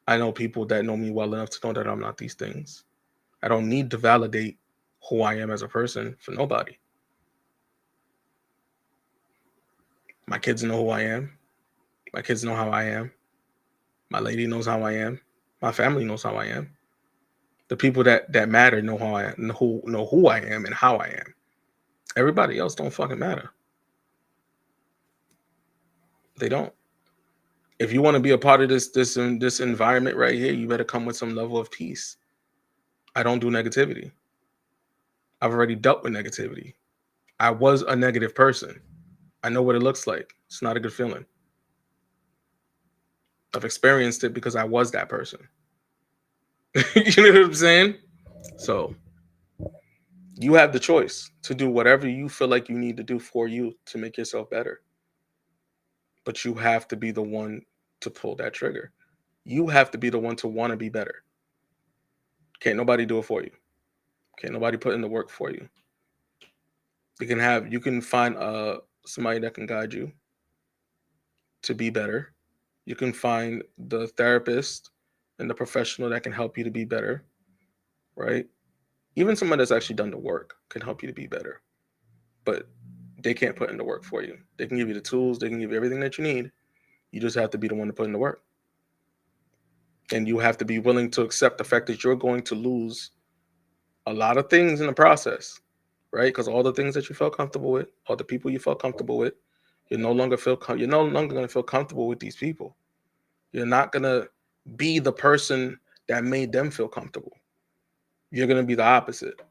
I know people that know me well enough to know that I'm not these things. I don't need to validate who I am as a person for nobody. My kids know who I am. My kids know how I am. My lady knows how I am. My family knows how I am. The people that matter know how I know who I am and how I am. Everybody else don't fucking matter. They don't. If you want to be a part of this environment right here, you better come with some level of peace. I don't do negativity. I've already dealt with negativity. I was a negative person. I know what it looks like. It's not a good feeling. I've experienced it because I was that person. You know what I'm saying? So you have the choice to do whatever you feel like you need to do for you to make yourself better. But you have to be the one to pull that trigger. You have to be the one to want to be better. Can't nobody do it for you. Can't nobody put in the work for you. You can find somebody that can guide you to be better. You can find the therapist and the professional that can help you to be better, right? Even someone that's actually done the work can help you to be better, but they can't put in the work for you. They can give you the tools, they can give you everything that you need. You just have to be the one to put in the work. And you have to be willing to accept the fact that you're going to lose a lot of things in the process, right? Because all the things that you felt comfortable with, all the people you felt comfortable with, you're no longer going to feel comfortable with these people. You're not going to be the person that made them feel comfortable. You're going to be the opposite.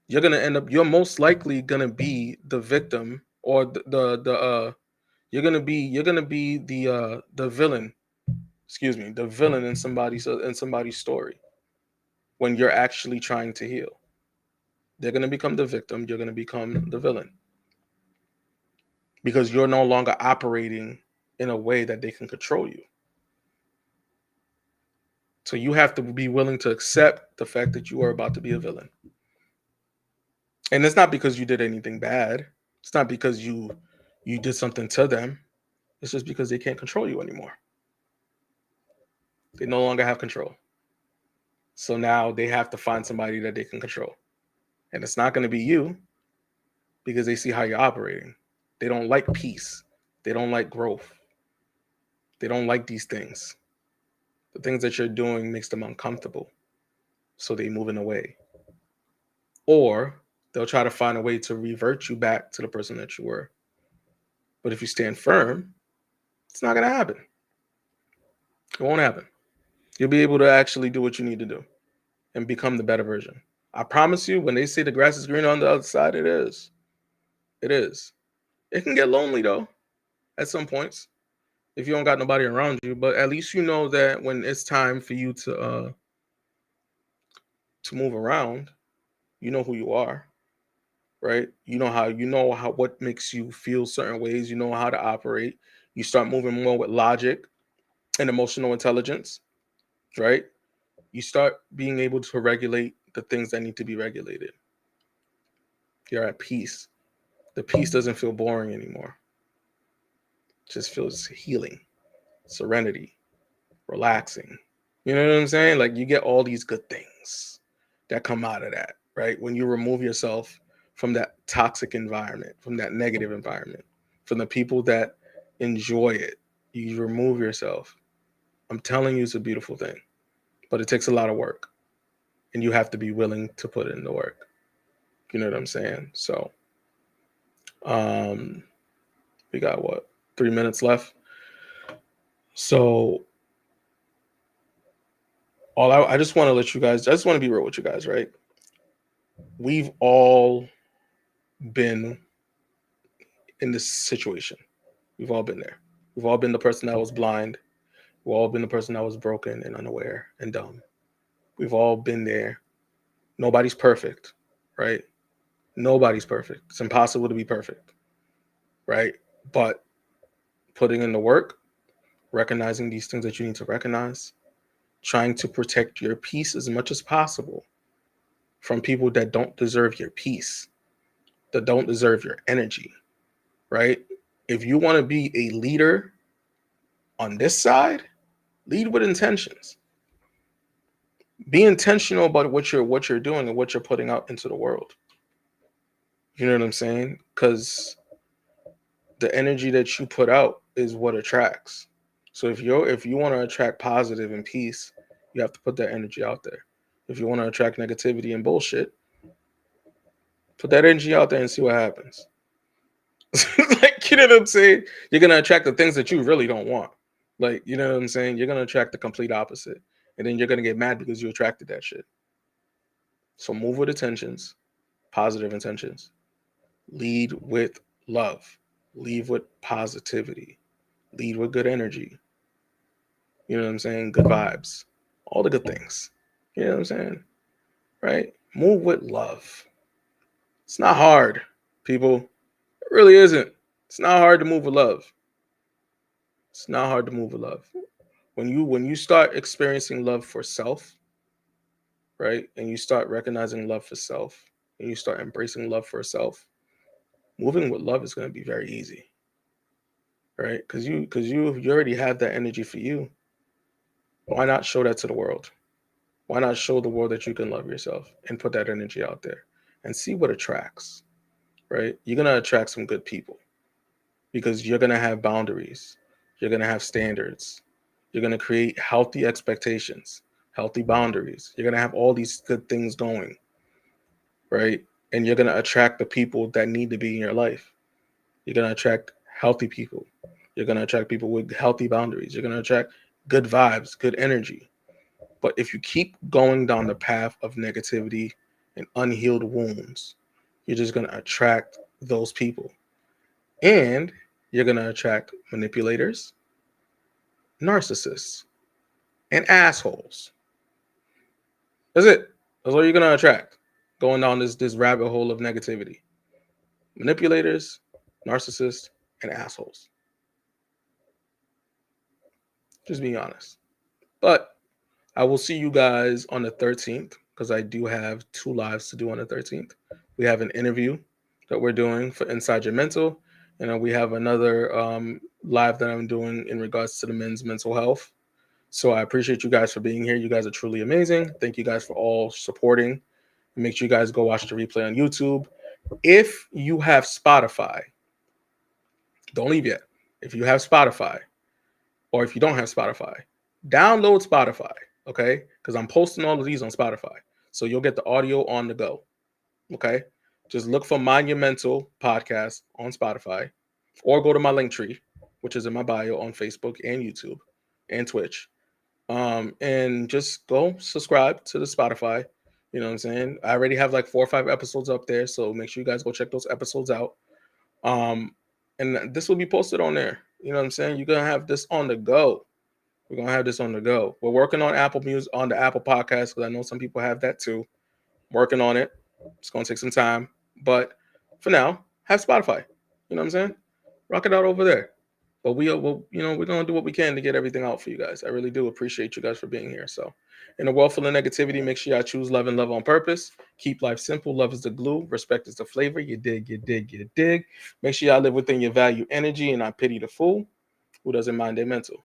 You're most likely going to be the victim, or you're going to be the villain, the villain in somebody's story when you're actually trying to heal. They're going to become the victim, you're going to become the villain. Because you're no longer operating in a way that they can control you. So you have to be willing to accept the fact that you are about to be a villain. And it's not because you did anything bad. It's not because you did something to them. It's just because they can't control you anymore. They no longer have control. So now they have to find somebody that they can control. And it's not going to be you because they see how you're operating. They don't like peace. They don't like growth. They don't like these things. The things that you're doing makes them uncomfortable. So they moving away. Or they'll try to find a way to revert you back to the person that you were. But if you stand firm, it's not going to happen. It won't happen. You'll be able to actually do what you need to do and become the better version. I promise you, when they say the grass is greener on the other side, it is. It is. It can get lonely though at some points if you don't got nobody around you, but at least you know that when it's time for you to move around, you know who you are, right? You know how what makes you feel certain ways, you know how to operate. You start moving more with logic and emotional intelligence, right? You start being able to regulate the things that need to be regulated. You're at peace. The peace doesn't feel boring anymore. It just feels healing, serenity, relaxing. You know what I'm saying? Like you get all these good things that come out of that, right? When you remove yourself from that toxic environment, from that negative environment, from the people that enjoy it, you remove yourself. I'm telling you, it's a beautiful thing, but it takes a lot of work, and you have to be willing to put in the work. You know what I'm saying? So, um, we got what, 3 minutes left. So, I just want to let you guys. I just want to be real with you guys, right? We've all been in this situation. We've all been there. We've all been the person that was blind. We've all been the person that was broken and unaware and dumb. We've all been there. Nobody's perfect, right? Nobody's perfect. It's impossible to be perfect, right? But putting in the work, recognizing these things that you need to recognize, trying to protect your peace as much as possible from people that don't deserve your peace, that don't deserve your energy, right? If you want to be a leader on this side, lead with intentions. Be intentional about what you're doing and what you're putting out into the world. You know what I'm saying? Because the energy that you put out is what attracts. So if you want to attract positive and peace, you have to put that energy out there. If you want to attract negativity and bullshit, put that energy out there and see what happens. Like, you know what I'm saying? You're gonna attract the things that you really don't want. Like, you know what I'm saying? You're gonna attract the complete opposite. And then you're gonna get mad because you attracted that shit. So move with intentions, positive intentions. Lead with love. Lead with positivity. Lead with good energy. You know what I'm saying? Good vibes. All the good things. You know what I'm saying? Right? Move with love. It's not hard, people. It really isn't. It's not hard to move with love. It's not hard to move with love. When you start experiencing love for self, right? And you start recognizing love for self, and you start embracing love for self, moving with love is going to be very easy, right? Because you already have that energy for you. Why not show that to the world? Why not show the world that you can love yourself and put that energy out there and see what attracts, right? You're going to attract some good people because you're going to have boundaries. You're going to have standards. You're going to create healthy expectations, healthy boundaries. You're going to have all these good things going, right? And you're going to attract the people that need to be in your life. You're going to attract healthy people. You're going to attract people with healthy boundaries. You're going to attract good vibes, good energy. But if you keep going down the path of negativity and unhealed wounds, you're just going to attract those people. And you're going to attract manipulators, narcissists, and assholes. That's it. That's all you're going to attract going down this rabbit hole of negativity. Manipulators, narcissists, and assholes. Just being honest. But I will see you guys on the 13th because I do have 2 lives to do on the 13th. We have an interview that we're doing for Inside Your Mental, And then we have another live that I'm doing in regards to the men's mental health. So I appreciate you guys for being here. You guys are truly amazing. Thank you guys for all supporting. Make sure you guys go watch the replay on YouTube. If you have Spotify, don't leave yet. If you have Spotify, or if you don't have Spotify, download Spotify, okay? Because I'm posting all of these on Spotify. So you'll get the audio on the go, okay? Just look for Monumental Podcast on Spotify, or go to my link tree, which is in my bio on Facebook and YouTube and Twitch. And just go subscribe to the Spotify. You know what I'm saying? I already have like 4 or 5 episodes up there, so make sure you guys go check those episodes out. And this will be posted on there. You know what I'm saying? You're gonna have this on the go. We're gonna have this on the go. We're working on Apple Music, on the Apple Podcast, because I know some people have that too. Working on it. It's gonna take some time, but for now, have Spotify. You know what I'm saying? Rock it out over there. But we're gonna do what we can to get everything out for you guys. I really do appreciate you guys for being here. So, in a world full of negativity, make sure y'all choose love and love on purpose. Keep life simple. Love is the glue. Respect is the flavor. You dig, you dig, you dig. Make sure y'all live within your value energy and not pity the fool who doesn't mind their mental.